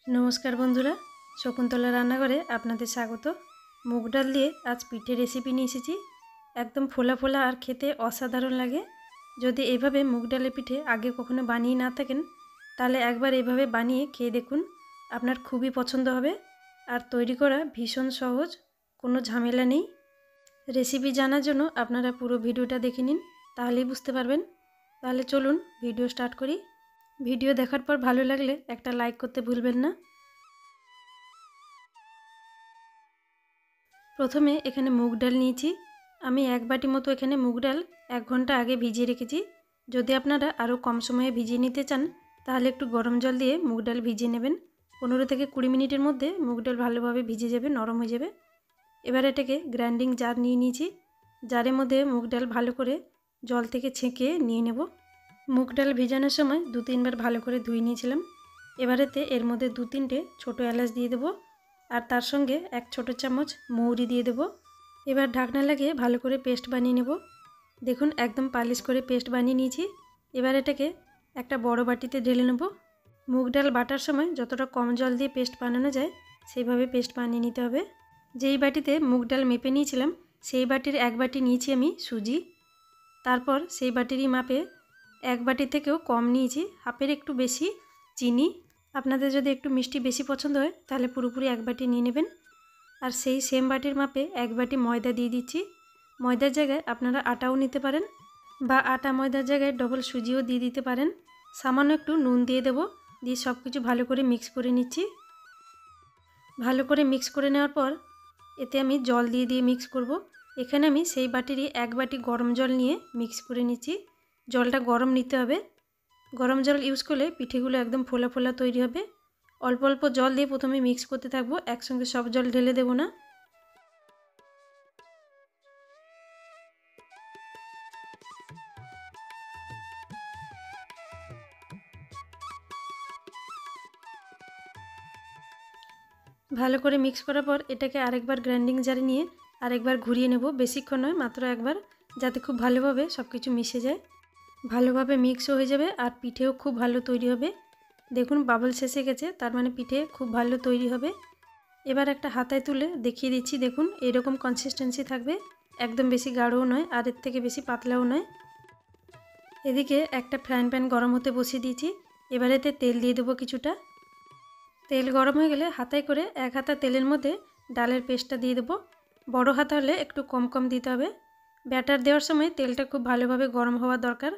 नमस्कार बंधुरा शकुन्तला रान्नाघरे आपनादेर स्वागत। मुग डाल दिए आज पिठे रेसिपि निये एसेछि। एकदम फोला फोला और खेते असाधारण लागे। यदि एभावे मुग डालेर पिठे आगे कखनो बानिये ना थाकेन ताहले एकबार एभावे बानिये खेये देखुन, आपनार खूबई पछंद होबे। और तैरी करा भीषण सहज, कोनो झामेला नेই। रेसिपि जानार जोन्नो आपनारा पुरो भिडियोटा देखे निन, ताहलेই बुझते पारबेन। ताहले चलुन भिडियो स्टार्ट करी। भिडियो देखार पर भालो लागले एक लाइक करते भूलबेन ना। प्रथमे एखाने मुग डाल निয়েছি। आमी एक बाटी मतो एखाने मुग डाल 1 घंटा आगे भिजिए रेखेছি। यदि आपनारा आरो कम समय भिजिए निते चान ताहले एकटु गरम जल दिए मुग डाल भिजिए नेবেন। 15 থেকে 20 मिनिटेर मধ্যে मुग डाल भालोभाবে ভিজে যাবে, नरम হয়ে যাবে। এবার এটাকে গ্রাইন্ডিং জার নিয়ে নিয়েছি। জারের মধ্যে মুগ ডাল ভালো করে জল থেকে ছেঁকে নিয়ে নেব। মুগ ডাল ভেজানোর সময় 2-3 বার ভালো করে ধুয়ে নিয়েছিলাম। এবারেতে এর মধ্যে 2-3টে ছোটো এলাচ দিয়ে দেব আর তার সঙ্গে 1 ছোটো চামচ মৌরি দিয়ে দেব। এবার ঢাকনা লাগিয়ে ভালো করে পেস্ট বানিয়ে নেব। দেখুন একদম পালিশ করে পেস্ট বানিয়ে নিয়েছি। এবার এটাকে একটা বড় বাটিতে ঢেলে নেব। মুগ ডাল বাটার সময় যতটা কম জল দিয়ে পেস্ট বানানো যায় সেইভাবে পেস্ট বানিয়ে নিতে হবে। যেই বাটিতে মুগ ডাল মেপে নিয়েছিলাম সেই বাটির 1 বাটি নিয়েছি আমি সুজি। তারপর সেই বাটিরই মাপে 1 বাটি থেকেও কম নিয়েছি হাফের একটু বেশি চিনি। আপনাদের যদি একটু মিষ্টি বেশি পছন্দ হয় তাহলে পুরোপুরি 1 বাটি নিয়ে নেবেন। আর সেই সেম বাটির মাপে 1 বাটি ময়দা দিয়ে দিচ্ছি। ময়দার জায়গায় আপনারা আটাও নিতে পারেন বা আটা ময়দার জায়গায় ডবল সুজিও দিয়ে দিতে পারেন। সামান্য একটু নুন দিয়ে দেব, দিয়ে সব কিছু ভালো করে মিক্স করে নিচ্ছি। ভালো করে মিক্স করে নেওয়ার পর এতে আমি জল দিয়ে দিয়ে মিক্স করব। এখানে আমি সেই বাটিরই 1 বাটি গরম জল নিয়ে মিক্স করে নিচ্ছি। জলটা গরম নিতে হবে। গরম জল ইউজ করলে পিঠেগুলো একদম ফোলা ফোলা তৈরি হবে। অল্প অল্প জল দিয়ে প্রথমে মিক্স করতে থাকবো, একসঙ্গে সব জল ঢেলে দেব না। ভালো করে মিক্স করার পর এটাকে আরেকবার গ্রাইন্ডিং জারে নিয়ে আরেকবার ঘুরিয়ে নেব। বেশিক্ষণ নয়, মাত্র একবার, যাতে খুব ভালোভাবে সব কিছু মিশে যায়, ভালোভাবে মিক্সও হয়ে যাবে আর পিঠেও খুব ভালো তৈরি হবে। দেখুন বাবলস এসে গেছে, তার মানে পিঠে খুব ভালো তৈরি হবে। এবার একটা হাতায় তুলে দেখিয়ে দিচ্ছি। দেখুন এরকম কনসিস্টেন্সি থাকবে, একদম বেশি গাঢ়ও নয় আর এর থেকে বেশি পাতলাও নয়। এদিকে একটা ফ্রাইং প্যান গরম হতে বসিয়ে দিয়েছি। এবার এতে তেল দিয়ে দেবো কিছুটা। তেল গরম হয়ে গেলে হাতায় করে 1 হাতা তেলের মধ্যে ডালের পেস্টটা দিয়ে দেবো। বড় হাতা হলে একটু কম কম দিতে হবে। ব্যাটার দেওয়ার সময় তেলটা খুব ভালোভাবে গরম হওয়া দরকার,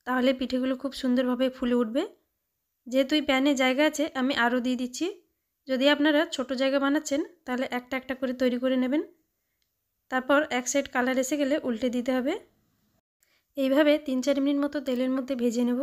তাহলে পিঠেগুলো খুব সুন্দরভাবে ফুলে উঠবে। যেহেতু এই প্যানে জায়গা আছে আমি আরও দিয়ে দিচ্ছি। যদি আপনারা ছোট জায়গা বানাচ্ছেন তাহলে একটা একটা করে তৈরি করে নেবেন। তারপর এক সাইড কালার এসে গেলে উল্টে দিতে হবে। এইভাবে 3-4 মিনিট মতো তেলের মধ্যে ভেজে নেব।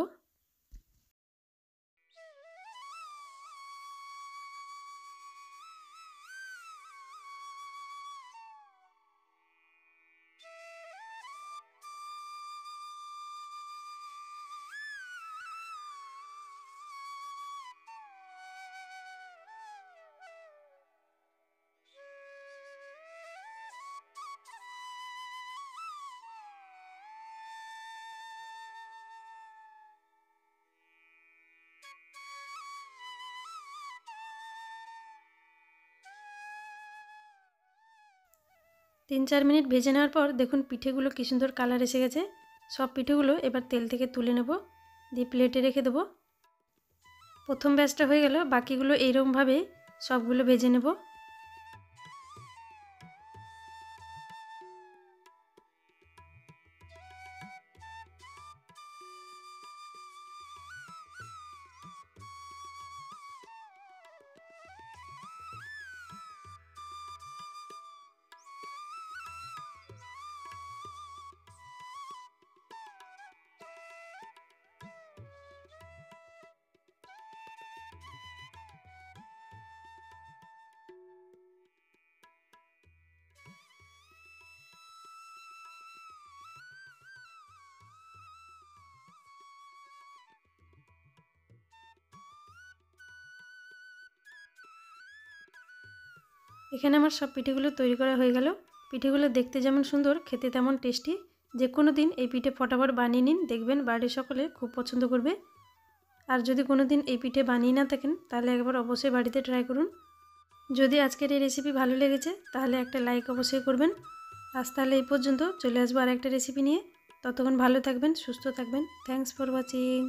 तीन चार मिनट भेजे नेওয়ার পর দেখুন পিঠেগুলো কি সুন্দর কালার এসে গেছে। সব পিঠেগুলো এবার তেল থেকে তুলে নেব, দিয়ে প্লেটে রেখে দেব। প্রথম ব্যাচটা হয়ে গেল, বাকিগুলো এইরকম ভাবে সবগুলো ভেজে নেব। এখানে আমার সব পিঠেগুলো তৈরি করা হয়ে গেল। পিঠেগুলো দেখতে যেমন সুন্দর, খেতে তেমন টেস্টি। যে কোনো দিন এই পিঠে ফটাফট বানিয়ে নিন, দেখবেন বাড়ির সকলে খুব পছন্দ করবে। আর যদি কোনো দিন এই পিঠে বানিয়ে না থাকেন তাহলে একবার অবশ্যই বাড়িতে ট্রাই করুন। যদি আজকের এই রেসিপি ভালো লেগেছে তাহলে একটা লাইক অবশ্যই করবেন। আজ তাহলে এই পর্যন্ত, চলে আসবো আর একটা রেসিপি নিয়ে। ততক্ষণ ভালো থাকবেন, সুস্থ থাকবেন। Thanks for watching.